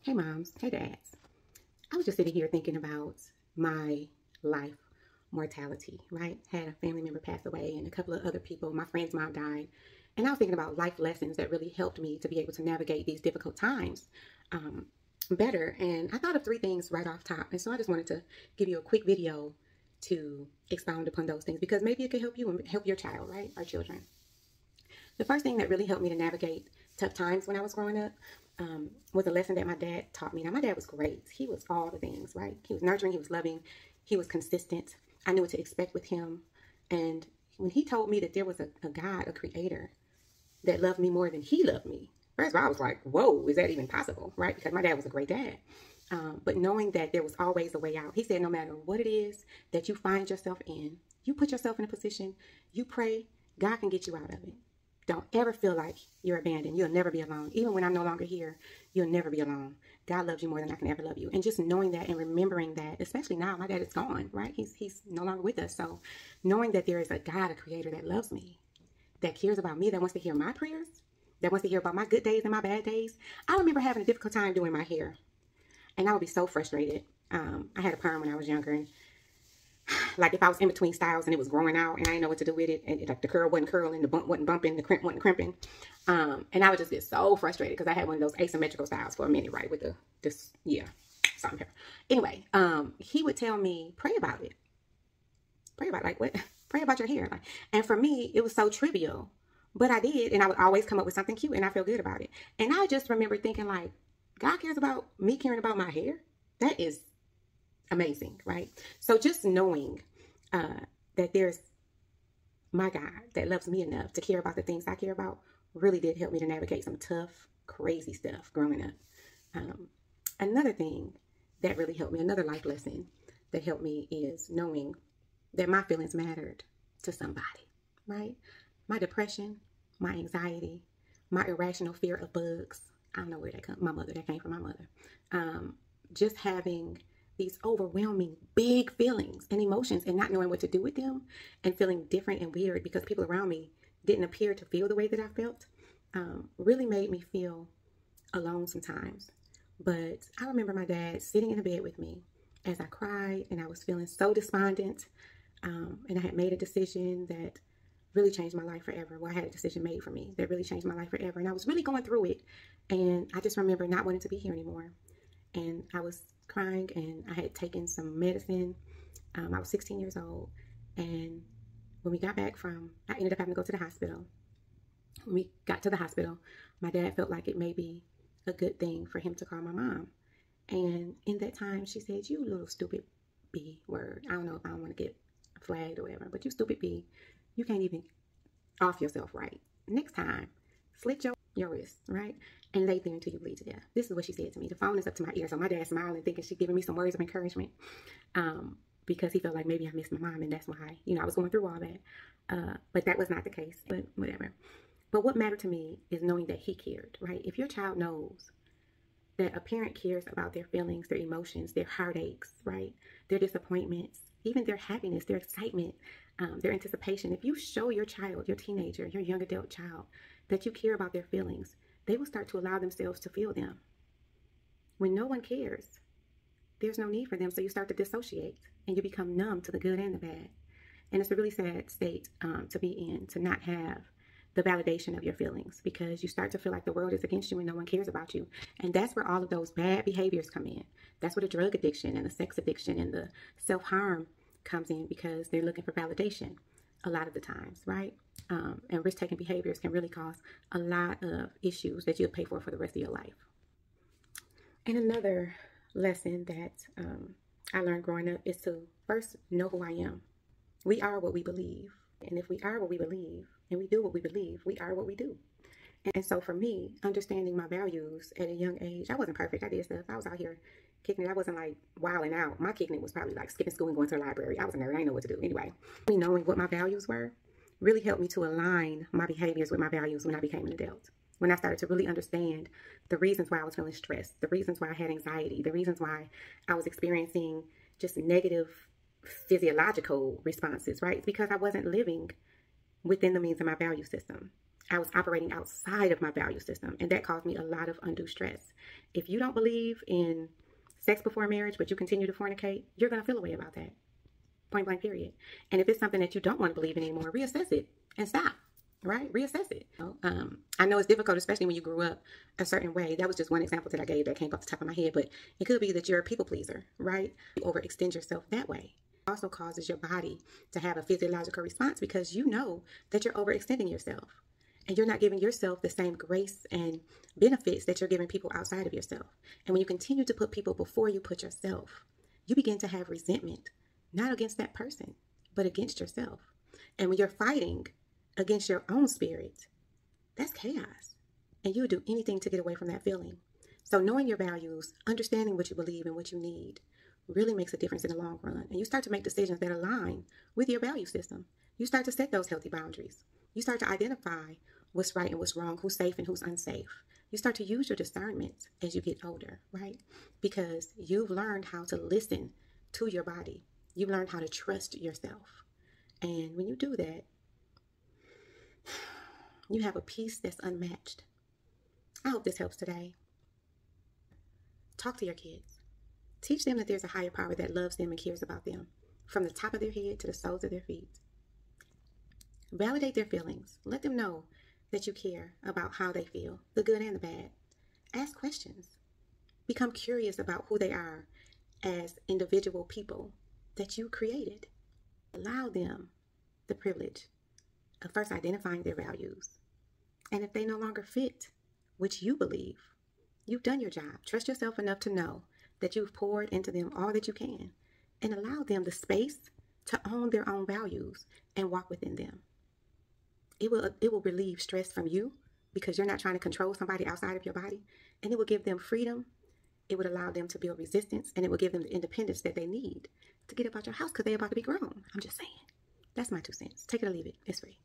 Hey moms, hey dads. I was just sitting here thinking about my life mortality, right? Had a family member pass away and a couple of other people, my friend's mom died. And I was thinking about life lessons that really helped me to be able to navigate these difficult times um, better. And I thought of three things right off top. And so I just wanted to give you a quick video to expound upon those things because maybe it could help you and help your child, right? Our children. The first thing that really helped me to navigate tough times when I was growing up was a lesson that my dad taught me. Now, my dad was great. He was all the things, right? He was nurturing, he was loving, he was consistent. I knew what to expect with him. And when he told me that there was a God, a creator, that loved me more than he loved me, first of all, I was like, whoa, is that even possible, right? Because my dad was a great dad. But knowing that there was always a way out. He said, no matter what it is that you find yourself in, you put yourself in a position, you pray, God can get you out of it. Don't ever feel like you're abandoned. You'll never be alone. Even when I'm no longer here, you'll never be alone. God loves you more than I can ever love you. And just knowing that and remembering that, especially now, my dad is gone, right? He's no longer with us. So knowing that there is a God, a creator that loves me, that cares about me, that wants to hear my prayers, that wants to hear about my good days and my bad days. I remember having a difficult time doing my hair. And I would be so frustrated. I had a perm when I was younger, and like if I was in between styles and it was growing out and I didn't know what to do with it, and like the curl wasn't curling, the bump wasn't bumping, the crimp wasn't crimping, and I would just get so frustrated because I had one of those asymmetrical styles for a minute, right, with something here. Anyway, he would tell me, pray about it, like what? Pray about your hair, like, and for me it was so trivial, but I did, and I would always come up with something cute, and I felt good about it. And I just remember thinking, like, God cares about me caring about my hair. That is amazing, right? So just knowing that there's my God that loves me enough to care about the things I care about really did help me to navigate some tough, crazy stuff growing up. Another thing that really helped me, another life lesson that helped me, is knowing that my feelings mattered to somebody, right? My depression, my anxiety, my irrational fear of bugs. I don't know where that comes from. That came from my mother. Just having these overwhelming big feelings and emotions and not knowing what to do with them and feeling different and weird because people around me didn't appear to feel the way that I felt, really made me feel alone sometimes. But I remember my dad sitting in the bed with me as I cried and I was feeling so despondent, and I had made a decision that really changed my life forever. Well, I had a decision made for me that really changed my life forever, and I was really going through it, and I just remember not wanting to be here anymore. And I was crying, and I had taken some medicine. I was 16 years old, and when we got back I ended up having to go to the hospital. When we got to the hospital, my dad felt like it may be a good thing for him to call my mom. And in that time, she said, you little stupid B word. I don't know if I want to get flagged or whatever, but you stupid B. You can't even off yourself right. Next time, slit your wrist, right? And lay there until you bleed to death. This is what she said to me. The phone is up to my ear, so my dad's smiling, thinking she's giving me some words of encouragement, because he felt like maybe I missed my mom, and that's why, I was going through all that. But that was not the case, but whatever. But what mattered to me is knowing that he cared, right? If your child knows that a parent cares about their feelings, their emotions, their heartaches, right? Their disappointments, even their happiness, their excitement, their anticipation. If you show your child, your teenager, your young adult child, that you care about their feelings, they will start to allow themselves to feel them. When no one cares, there's no need for them, so you start to dissociate and you become numb to the good and the bad. And it's a really sad state to be in, to not have the validation of your feelings, because you start to feel like the world is against you and no one cares about you. And that's where all of those bad behaviors come in. That's where the drug addiction and the sex addiction and the self-harm comes in, because they're looking for validation a lot of the times, right? And risk-taking behaviors can really cause a lot of issues that you'll pay for the rest of your life. And another lesson that I learned growing up is to first know who I am. We are what we believe. And if we are what we believe and we do what we believe, we are what we do. And so for me, understanding my values at a young age, I wasn't perfect. I did stuff. I was out here kicking it. I wasn't like wilding out. My kicking it was probably like skipping school and going to the library. I was a nerd. I didn't know what to do. Anyway, me knowing what my values were really helped me to align my behaviors with my values when I became an adult. When I started to really understand the reasons why I was feeling stressed, the reasons why I had anxiety, the reasons why I was experiencing just negative physiological responses, right? It's because I wasn't living within the means of my value system. I was operating outside of my value system, and that caused me a lot of undue stress. If you don't believe in sex before marriage, but you continue to fornicate, you're going to feel a way about that. Point blank, period. And if it's something that you don't want to believe in anymore, reassess it and stop. Right? Reassess it. I know it's difficult, especially when you grew up a certain way. That was just one example that I gave that came off the top of my head, but it could be that you're a people pleaser, right? You overextend yourself that way. It also causes your body to have a physiological response because you know that you're overextending yourself and you're not giving yourself the same grace and benefits that you're giving people outside of yourself. And when you continue to put people before you put yourself, you begin to have resentment, not against that person, but against yourself. And when you're fighting against your own spirit, that's chaos. And you'll do anything to get away from that feeling. So knowing your values, understanding what you believe and what you need really makes a difference in the long run. And you start to make decisions that align with your value system. You start to set those healthy boundaries. You start to identify what's right and what's wrong, who's safe and who's unsafe. You start to use your discernment as you get older, right? Because you've learned how to listen to your body. You've learned how to trust yourself. And when you do that, you have a peace that's unmatched. I hope this helps today. Talk to your kids. Teach them that there's a higher power that loves them and cares about them, from the top of their head to the soles of their feet. Validate their feelings. Let them know that you care about how they feel, the good and the bad. Ask questions. Become curious about who they are as individual people that you created. Allow them the privilege of first identifying their values. And if they no longer fit what you believe, you've done your job. Trust yourself enough to know that you've poured into them all that you can, and allow them the space to own their own values and walk within them. It will relieve stress from you because you're not trying to control somebody outside of your body, and it will give them freedom. It would allow them to build resistance, and it will give them the independence that they need to get up out your house because they're about to be grown. I'm just saying. That's my 2 cents. Take it or leave it. It's free.